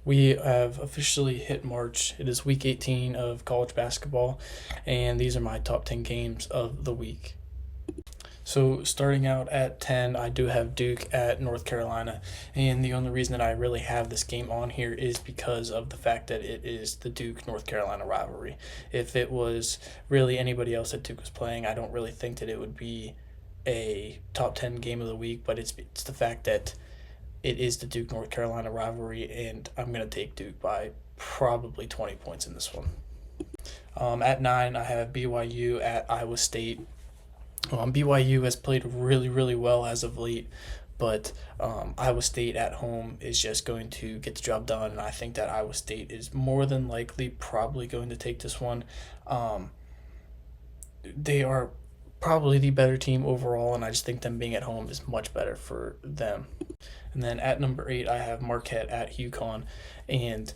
We have officially hit March. It is week 18 of college basketball, and these are my top 10 games of the week. So, starting out at 10, I do have Duke at North Carolina, and the only reason that I really have this game on here is because of the fact that it is the Duke North Carolina rivalry. If it was really anybody else that Duke was playing, I don't really think that it would be a top 10 game of the week, but it's the fact that it is the Duke North Carolina rivalry, and I'm going to take Duke by probably 20 points in this one. At 9, I have BYU at Iowa State. BYU has played really, really well as of late, but Iowa State at home is just going to get the job done, and I think that Iowa State is more than likely probably going to take this one. They are probably the better team overall, and I just think them being at home is much better for them. And then at number 8, I have Marquette at UConn, and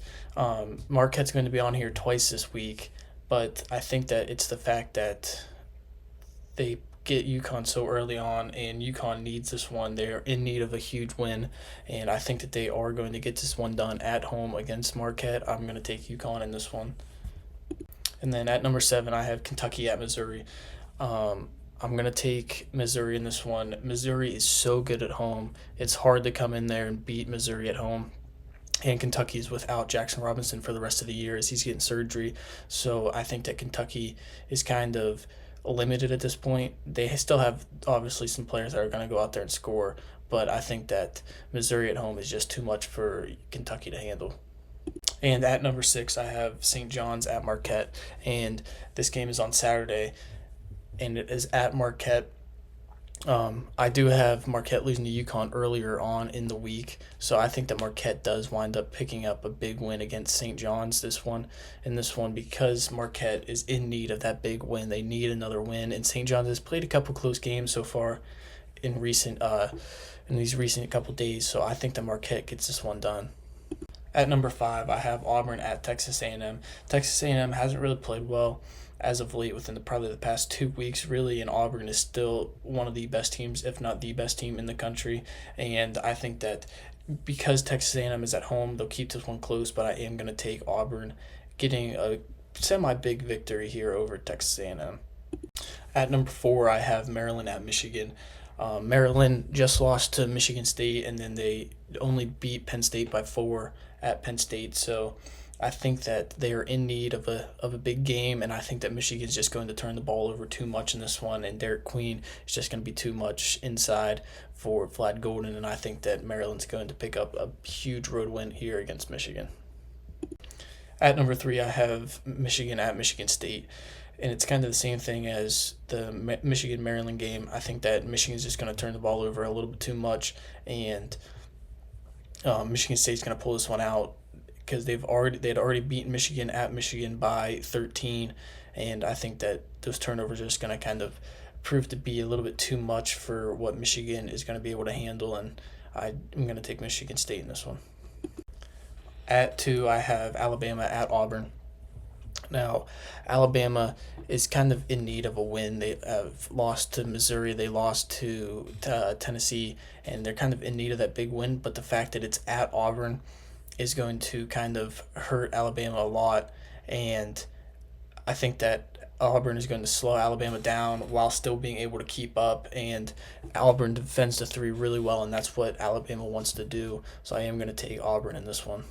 Marquette's going to be on here twice this week, but I think that it's the fact that they get UConn so early on, and UConn needs this one. They're in need of a huge win, and I think that they are going to get this one done at home against Marquette. I'm going to take UConn in this one. And then at number 7, I have Kentucky at Missouri. I'm going to take Missouri in this one. Missouri is so good at home. It's hard to come in there and beat Missouri at home. And Kentucky is without Jackson Robinson for the rest of the year as he's getting surgery. So I think that Kentucky is kind of limited at this point. They still have obviously some players that are going to go out there and score, but I think that Missouri at home is just too much for Kentucky to handle. And at number 6, I have St. John's at Marquette, and this game is on Saturday, and it is at Marquette. I do have Marquette losing to UConn earlier on in the week, so I think that Marquette does wind up picking up a big win against St. John's this one. Because Marquette is in need of that big win. They need another win, and St. John's has played a couple close games so far in these recent couple days, so I think that Marquette gets this one done. At number 5, I have Auburn at Texas A&M. Texas A&M hasn't really played well as of late within probably the past 2 weeks, really, and Auburn is still one of the best teams, if not the best team in the country. And I think that because Texas A&M is at home, they'll keep this one close, but I am going to take Auburn getting a semi-big victory here over Texas A&M. At number 4, I have Maryland at Michigan. Maryland just lost to Michigan State, and then they only beat Penn State by 4 at Penn State. So I think that they are in need of a big game, and I think that Michigan's just going to turn the ball over too much in this one, and Derek Queen is just going to be too much inside for Vlad Golden, and I think that Maryland's going to pick up a huge road win here against Michigan. At number 3, I have Michigan at Michigan State, and it's kind of the same thing as the Michigan-Maryland game. I think that Michigan's just going to turn the ball over a little bit too much, and Michigan State's going to pull this one out because they had already beaten Michigan at Michigan by 13, and I think that those turnovers are just going to kind of prove to be a little bit too much for what Michigan is going to be able to handle, and I'm going to take Michigan State in this one. At 2, I have Alabama at Auburn. Now, Alabama is kind of in need of a win. They have lost to Missouri, they lost to Tennessee, and they're kind of in need of that big win. But the fact that it's at Auburn is going to kind of hurt Alabama a lot, and I think that Auburn is going to slow Alabama down while still being able to keep up, and Auburn defends the 3 really well, and that's what Alabama wants to do. So I am going to take Auburn in this one.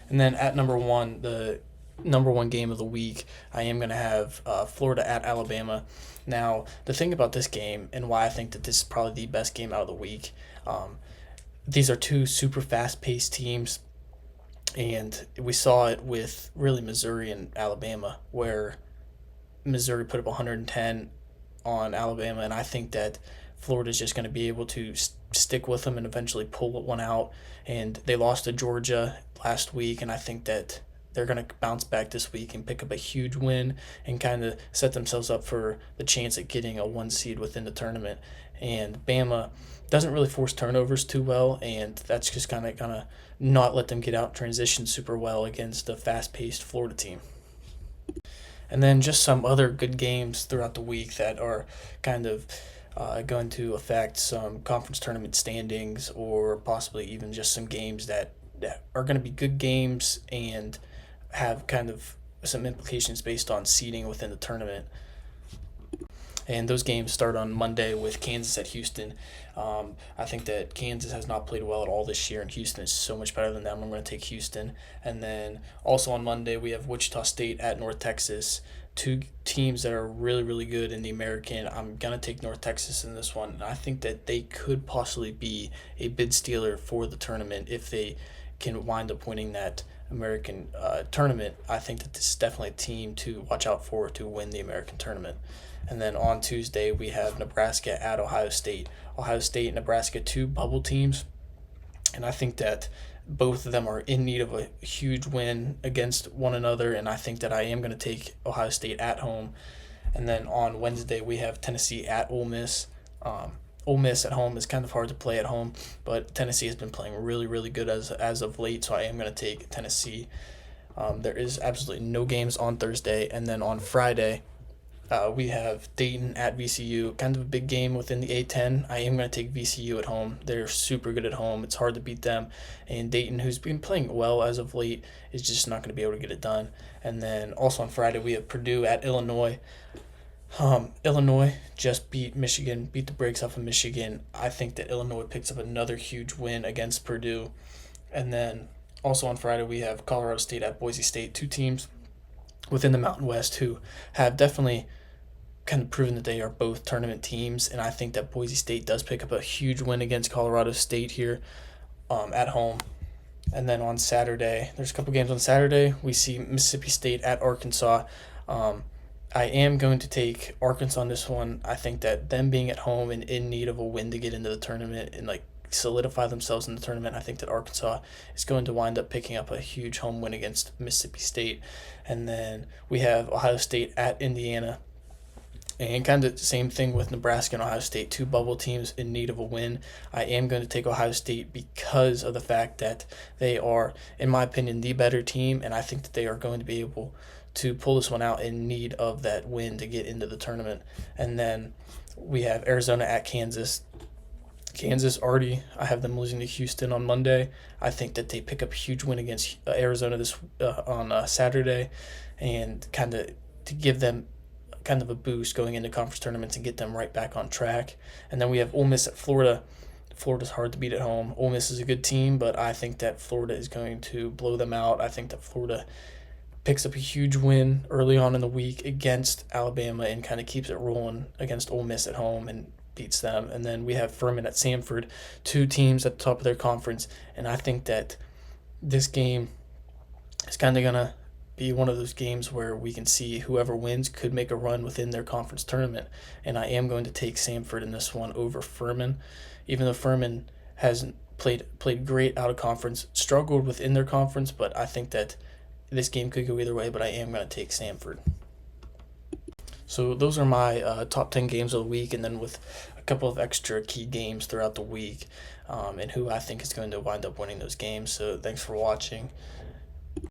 And then at number 1, the number 1 game of the week, I am going to have Florida at Alabama. Now, the thing about this game and why I think that this is probably the best game out of the week, these are 2 super fast-paced teams, and we saw it with really Missouri and Alabama, where Missouri put up 110 on Alabama, and I think that Florida's just going to be able to stick with them and eventually pull one out. And they lost to Georgia last week, and I think that they're going to bounce back this week and pick up a huge win and kind of set themselves up for the chance at getting a 1 seed within the tournament. And Bama doesn't really force turnovers too well, and that's just kind of going to not let them get out transition super well against the fast-paced Florida team. And then just some other good games throughout the week that are kind of going to affect some conference tournament standings, or possibly even just some games that are going to be good games and have kind of some implications based on seeding within the tournament. And those games start on Monday with Kansas at Houston. I think that Kansas has not played well at all this year, and Houston is so much better than them. I'm going to take Houston. And then also on Monday, we have Wichita State at North Texas. Two teams that are really, really good in the American. I'm going to take North Texas in this one. I think that they could possibly be a bid stealer for the tournament if they can wind up winning that American tournament. I think that this is definitely a team to watch out for to win the American tournament. And then on Tuesday, we have Nebraska at Ohio State. Ohio State and Nebraska, two bubble teams. And I think that both of them are in need of a huge win against one another. And I think that I am going to take Ohio State at home. And then on Wednesday, we have Tennessee at Ole Miss. Ole Miss at home is kind of hard to play at home, but Tennessee has been playing really, really good as of late, so I am going to take Tennessee. There is absolutely no games on Thursday. And then on Friday, we have Dayton at VCU, kind of a big game within the A10. I am going to take VCU at home. They're super good at home. It's hard to beat them. And Dayton, who's been playing well as of late, is just not going to be able to get it done. And then also on Friday, we have Purdue at Illinois. Illinois just beat Michigan, beat the brakes off of Michigan. I think that Illinois picks up another huge win against Purdue. And then also on Friday, we have Colorado State at Boise State, two teams within the Mountain West who have definitely kind of proven that they are both tournament teams, and I think that Boise State does pick up a huge win against Colorado State here at home. And then on Saturday, there's a couple games on Saturday. We see Mississippi State at Arkansas. I am going to take Arkansas on this one. I think that them being at home and in need of a win to get into the tournament and solidify themselves in the tournament, I think that Arkansas is going to wind up picking up a huge home win against Mississippi State. And then we have Ohio State at Indiana. And kind of the same thing with Nebraska and Ohio State, two bubble teams in need of a win. I am going to take Ohio State because of the fact that they are, in my opinion, the better team, and I think that they are going to be able to pull this one out in need of that win to get into the tournament. And then we have Arizona at Kansas. Kansas already, I have them losing to Houston on Monday. I think that they pick up a huge win against Arizona on Saturday, and kind of to give them kind of a boost going into conference tournaments and get them right back on track. And then we have Ole Miss at Florida. Florida's hard to beat at home. Ole Miss is a good team, but I think that Florida is going to blow them out. I think that Florida picks up a huge win early on in the week against Alabama and kind of keeps it rolling against Ole Miss at home and beats them. And then we have Furman at Samford, two teams at the top of their conference, and I think that this game is kind of going to be one of those games where we can see whoever wins could make a run within their conference tournament. And I am going to take Samford in this one over Furman, even though Furman hasn't played great out of conference, struggled within their conference, but I think that this game could go either way, but I am going to take Samford. So those are my top 10 games of the week, and then with a couple of extra key games throughout the week, and who I think is going to wind up winning those games. So thanks for watching.